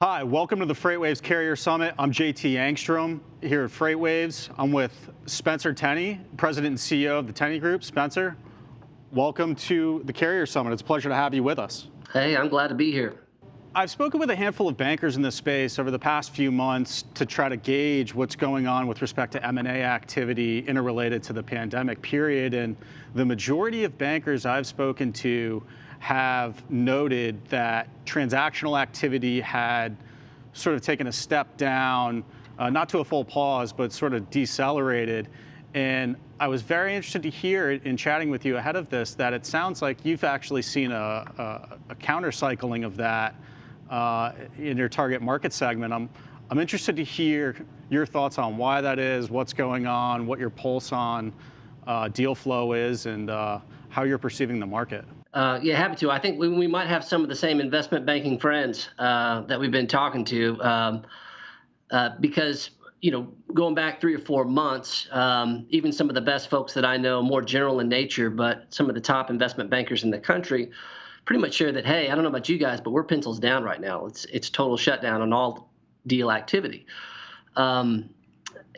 Hi, welcome to the FreightWaves Carrier Summit. I'm JT Engstrom here at FreightWaves. I'm with Spencer Tenney, President and CEO of the Tenny Group. Spencer, welcome to the Carrier Summit. It's a pleasure to have you with us. Hey, I'm glad to be here. I've spoken with a handful of bankers in this space over the past few months to try to gauge what's going on with respect to M&A activity interrelated to the pandemic period. And the majority of bankers I've spoken to have noted that transactional activity had sort of taken a step down, not to a full pause, but sort of decelerated. And I was very interested to hear in chatting with you ahead of this that it sounds like you've actually seen a counter-cycling of that in your target market segment. I'm interested to hear your thoughts on why that is, what's going on, what your pulse on deal flow is, and how you're perceiving the market. Yeah, happy to. I think we might have some of the same investment banking friends that we've been talking to because, going back 3 or 4 months, even some of the best folks that I know, more general in nature, but some of the top investment bankers in the country pretty much share that, hey, I don't know about you guys, but we're pencils down right now. It's total shutdown on all deal activity.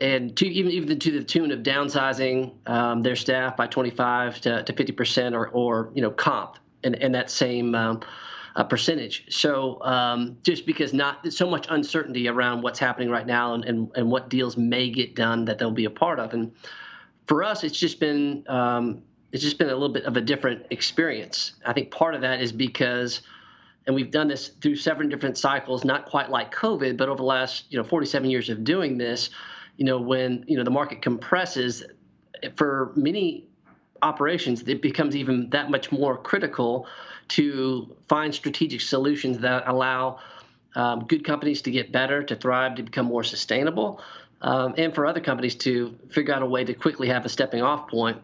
And even to the tune of downsizing their staff by 25 to 50% or comp in that same percentage. So just because not so much uncertainty around what's happening right now and what deals may get done that they'll be a part of. And for us, it's just been a little bit of a different experience. I think part of that is because, and we've done this through several different cycles, not quite like COVID, but over the last 47 years of doing this. When the market compresses, for many operations, it becomes even that much more critical to find strategic solutions that allow good companies to get better, to thrive, to become more sustainable, and for other companies to figure out a way to quickly have a stepping off point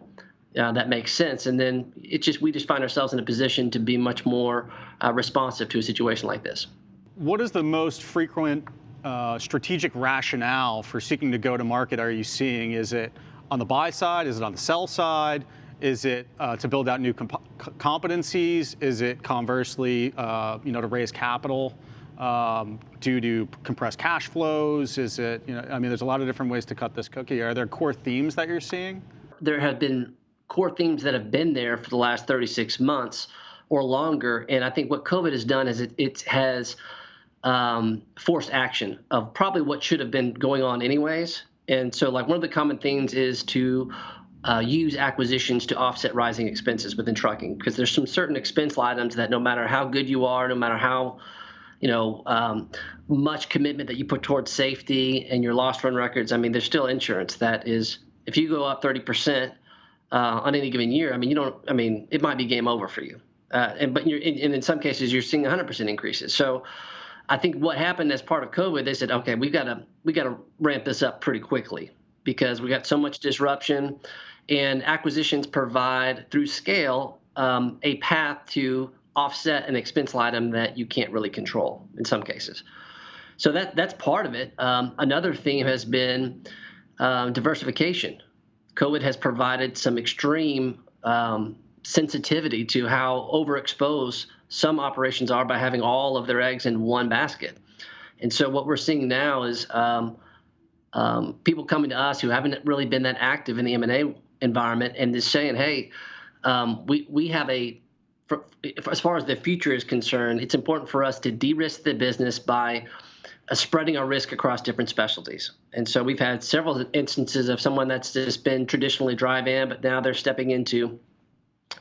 that makes sense. And then we just find ourselves in a position to be much more responsive to a situation like this. What is the most frequent strategic rationale for seeking to go to market are you seeing? Is it on the buy side? Is it on the sell side? Is it to build out new competencies? Is it conversely, to raise capital due to compressed cash flows? Is it, there's a lot of different ways to cut this cookie. Are there core themes that you're seeing? There have been core themes that have been there for the last 36 months or longer. And I think what COVID has done is it has forced action of probably what should have been going on anyways. And so one of the common themes is to use acquisitions to offset rising expenses within trucking, because there's some certain expense items that no matter how good you are, no matter how much commitment that you put towards safety and your loss run records, there's still insurance that is, if you go up 30% on any given year, it might be game over for you. But in some cases you're seeing 100% increases. So I think what happened as part of COVID, they said, okay, we got to ramp this up pretty quickly because we got so much disruption, and acquisitions provide through scale a path to offset an expense item that you can't really control in some cases. So that's part of it. Another theme has been diversification. COVID has provided some extreme sensitivity to how overexposed some operations are by having all of their eggs in one basket. And so what we're seeing now is people coming to us who haven't really been that active in the M&A environment and just saying, hey, we have as far as the future is concerned, it's important for us to de-risk the business by spreading our risk across different specialties. And so we've had several instances of someone that's just been traditionally dry van, but now they're stepping into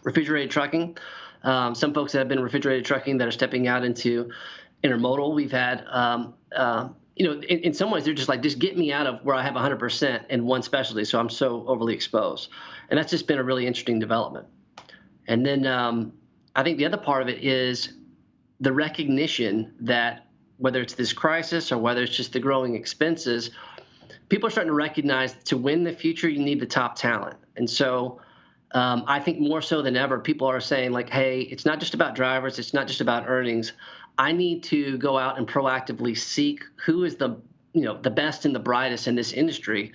refrigerated trucking. Some folks that have been refrigerated trucking that are stepping out into intermodal. We've had, in some ways, they're just get me out of where I have 100% in one specialty, so I'm so overly exposed. And that's just been a really interesting development. And then I think the other part of it is the recognition that whether it's this crisis or whether it's just the growing expenses, people are starting to recognize to win the future, you need the top talent. And so I think more so than ever, people are saying hey, it's not just about drivers. It's not just about earnings. I need to go out and proactively seek who is the best and the brightest in this industry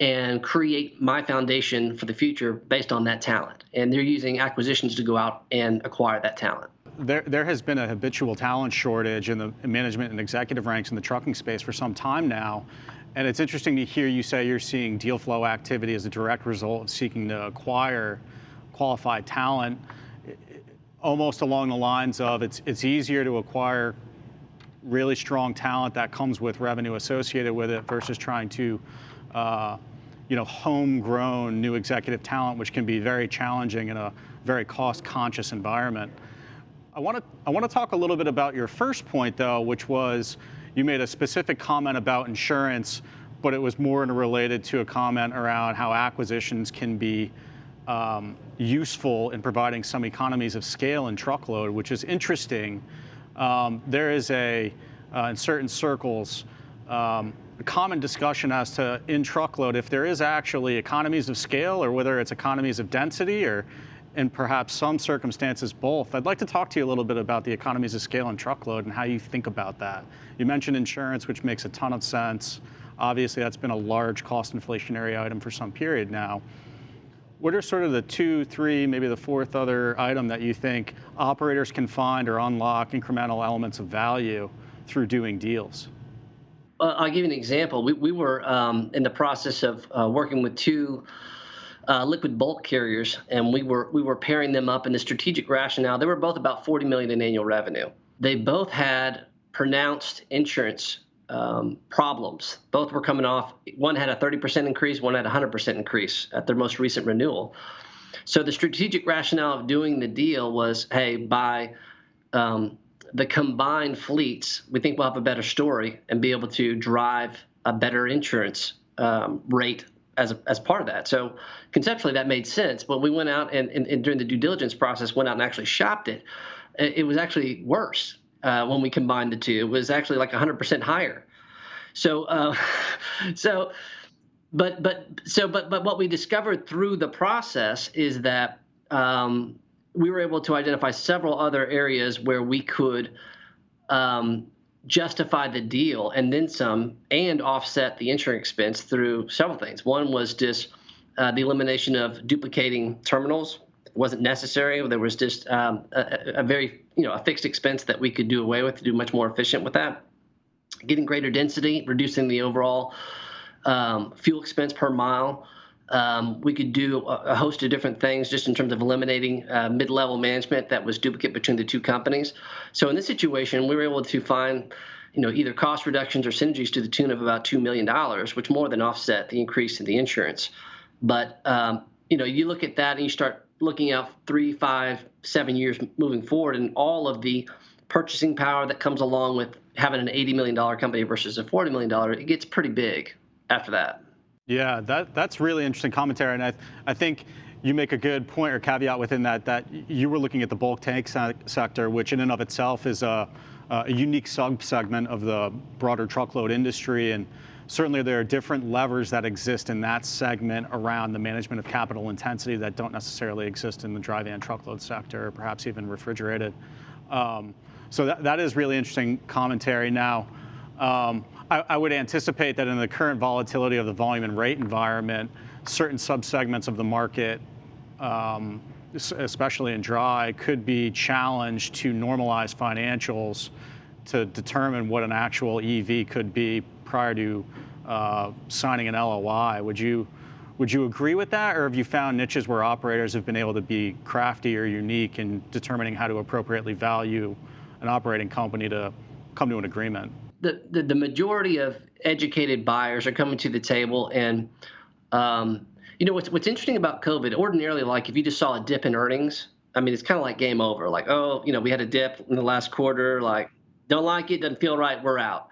and create my foundation for the future based on that talent. And they're using acquisitions to go out and acquire that talent. there has been a habitual talent shortage in the management and executive ranks in the trucking space for some time now. And it's interesting to hear you say you're seeing deal flow activity as a direct result of seeking to acquire qualified talent, almost along the lines of it's easier to acquire really strong talent that comes with revenue associated with it versus trying to homegrown new executive talent, which can be very challenging in a very cost-conscious environment. I want to talk a little bit about your first point, though, which was you made a specific comment about insurance, but it was more related to a comment around how acquisitions can be useful in providing some economies of scale in truckload, which is interesting. There is in certain circles, a common discussion as to in truckload if there is actually economies of scale or whether it's economies of density or in perhaps some circumstances both. I'd like to talk to you a little bit about the economies of scale in truckload and how you think about that. You mentioned insurance, which makes a ton of sense. Obviously, that's been a large cost inflationary item for some period now. What are sort of the 2, 3, maybe the fourth other item that you think operators can find or unlock incremental elements of value through doing deals? I'll give you an example. We were in the process of working with two liquid bulk carriers, and we were pairing them up in the strategic rationale. They were both about $40 million in annual revenue. They both had pronounced insurance problems. Both were coming off. One had a 30% increase, one had a 100% increase at their most recent renewal. So the strategic rationale of doing the deal was, hey, by the combined fleets, we think we'll have a better story and be able to drive a better insurance rate as part of that. So conceptually that made sense, but we went out and during the due diligence process went out and actually shopped it. It was actually worse when we combined the two. It was actually like 100% higher. So but what we discovered through the process is that we were able to identify several other areas where we could justify the deal and then some, and offset the insurance expense through several things. One was just the elimination of duplicating terminals. It wasn't necessary. There was just a very, a fixed expense that we could do away with to do much more efficient with that. Getting greater density, reducing the overall fuel expense per mile. We could do a host of different things just in terms of eliminating mid-level management that was duplicate between the two companies. So in this situation, we were able to find, either cost reductions or synergies to the tune of about $2 million, which more than offset the increase in the insurance. But you look at that and you start looking out 3, 5, 7 years moving forward, and all of the purchasing power that comes along with having an $80 million company versus a $40 million, it gets pretty big after that. Yeah, that's really interesting commentary, and I think you make a good point or caveat within that you were looking at the bulk tank sector, which in and of itself is a unique sub-segment of the broader truckload industry, and certainly there are different levers that exist in that segment around the management of capital intensity that don't necessarily exist in the dry van truckload sector, or perhaps even refrigerated. So that is really interesting commentary. Now, I would anticipate that in the current volatility of the volume and rate environment, certain subsegments of the market, especially in dry, could be challenged to normalize financials to determine what an actual EV could be prior to signing an LOI. Would you agree with that, or have you found niches where operators have been able to be crafty or unique in determining how to appropriately value an operating company to come to an agreement? The majority of educated buyers are coming to the table, and what's interesting about COVID, ordinarily, like if you just saw a dip in earnings, I mean, it's kind of like game over. Like, we had a dip in the last quarter, like, don't like it, doesn't feel right, we're out.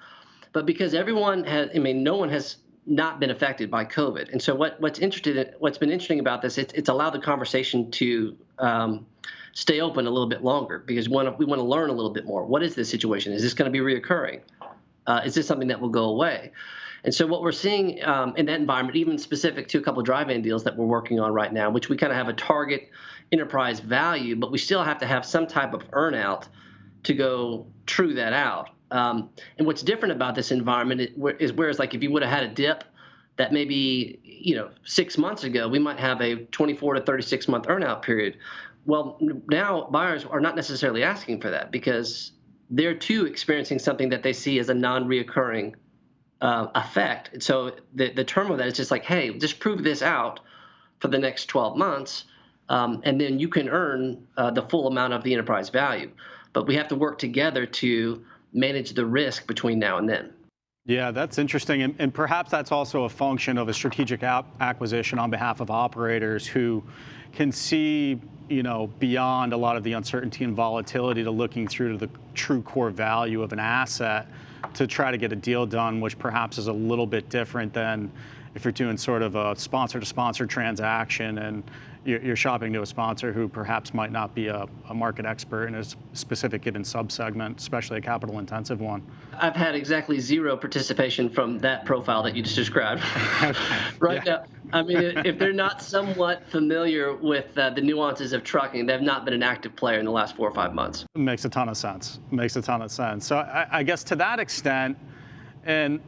But because everyone has, no one has not been affected by COVID. And so what's been interesting about this, it's allowed the conversation to stay open a little bit longer, because we want to learn a little bit more. What is this situation? Is this going to be reoccurring? Is this something that will go away? And so what we're seeing in that environment, even specific to a couple of dry van deals that we're working on right now, which we kind of have a target enterprise value, but we still have to have some type of earnout to go true that out. And what's different about this environment is whereas like if you would have had a dip that maybe 6 months ago, we might have a 24 to 36 month earnout period. Well, now buyers are not necessarily asking for that because they're too experiencing something that they see as a non-reoccurring effect. And so the term of that is just like, hey, just prove this out for the next 12 months, and then you can earn the full amount of the enterprise value. But we have to work together to manage the risk between now and then. Yeah, that's interesting. And perhaps that's also a function of a strategic acquisition on behalf of operators who can see, beyond a lot of the uncertainty and volatility to looking through to the true core value of an asset to try to get a deal done, which perhaps is a little bit different than if you're doing sort of a sponsor-to-sponsor transaction and you're shopping to a sponsor who perhaps might not be a market expert in a specific given subsegment, especially a capital-intensive one. I've had exactly zero participation from that profile that you just described. Right now, I mean, if they're not somewhat familiar with the nuances of trucking, they've not been an active player in the last 4 or 5 months. Makes a ton of sense. Makes a ton of sense. So I guess to that extent, and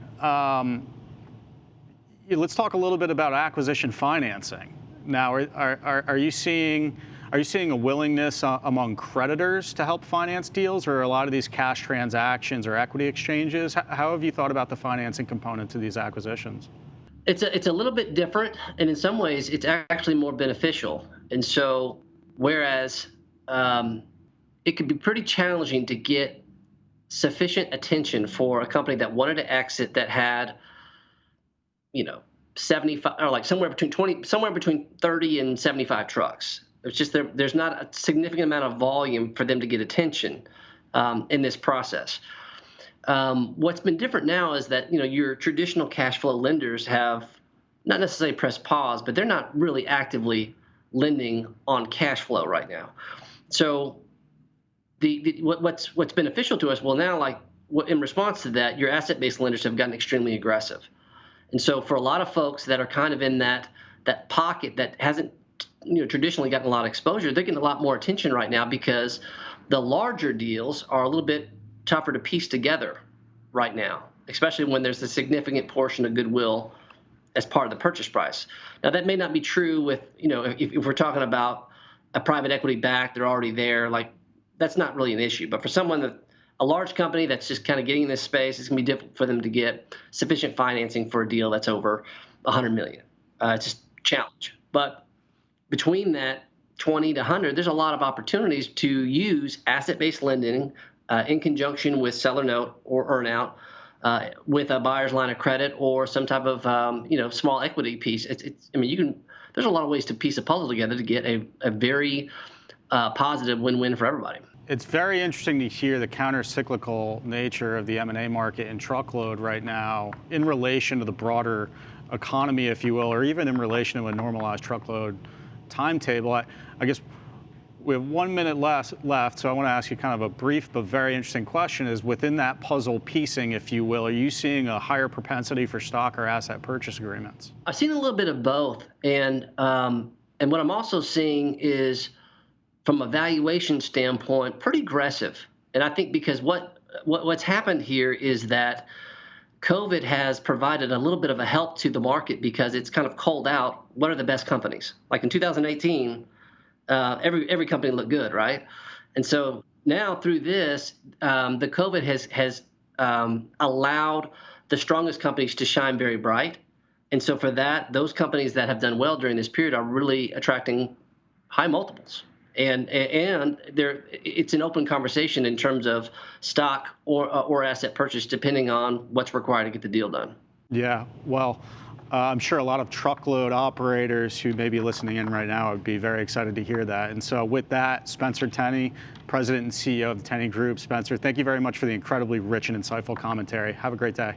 let's talk a little bit about acquisition financing. Now, are you seeing a willingness among creditors to help finance deals, or are a lot of these cash transactions or equity exchanges? How have you thought about the financing component to these acquisitions? It's a little bit different, and in some ways, it's actually more beneficial. And so, whereas it could be pretty challenging to get sufficient attention for a company that wanted to exit that had 75 or like somewhere between 30 and 75 trucks. It's just there's not a significant amount of volume for them to get attention in this process. What's been different now is that your traditional cash flow lenders have not necessarily pressed pause, but they're not really actively lending on cash flow right now. So what's beneficial to us, well, now in response to that, your asset-based lenders have gotten extremely aggressive. And so for a lot of folks that are kind of in that pocket that hasn't traditionally gotten a lot of exposure, they're getting a lot more attention right now because the larger deals are a little bit tougher to piece together right now, especially when there's a significant portion of goodwill as part of the purchase price. Now, that may not be true with, if we're talking about a private equity back, they're already there, that's not really an issue. But for a large company that's just kind of getting in this space, it's going to be difficult for them to get sufficient financing for a deal that's over $100 million. It's just a challenge. But between that 20 to 100, there's a lot of opportunities to use asset-based lending in conjunction with seller note or earnout, with a buyer's line of credit or some type of small equity piece. There's a lot of ways to piece a puzzle together to get a very positive win-win for everybody. It's very interesting to hear the counter-cyclical nature of the M&A market in truckload right now in relation to the broader economy, if you will, or even in relation to a normalized truckload timetable. I guess we have 1 minute left, so I want to ask you kind of a brief but very interesting question is, within that puzzle piecing, if you will, are you seeing a higher propensity for stock or asset purchase agreements? I've seen a little bit of both. And what I'm also seeing is, from a valuation standpoint, pretty aggressive. And I think because what's happened here is that COVID has provided a little bit of a help to the market because it's kind of culled out what are the best companies. Like in 2018, every company looked good, right? And so now through this, the COVID has allowed the strongest companies to shine very bright. And so for that, those companies that have done well during this period are really attracting high multiples. And it's an open conversation in terms of stock or asset purchase, depending on what's required to get the deal done. Yeah, well, I'm sure a lot of truckload operators who may be listening in right now would be very excited to hear that. And so with that, Spencer Tenney, President and CEO of the Tenny Group. Spencer, thank you very much for the incredibly rich and insightful commentary. Have a great day.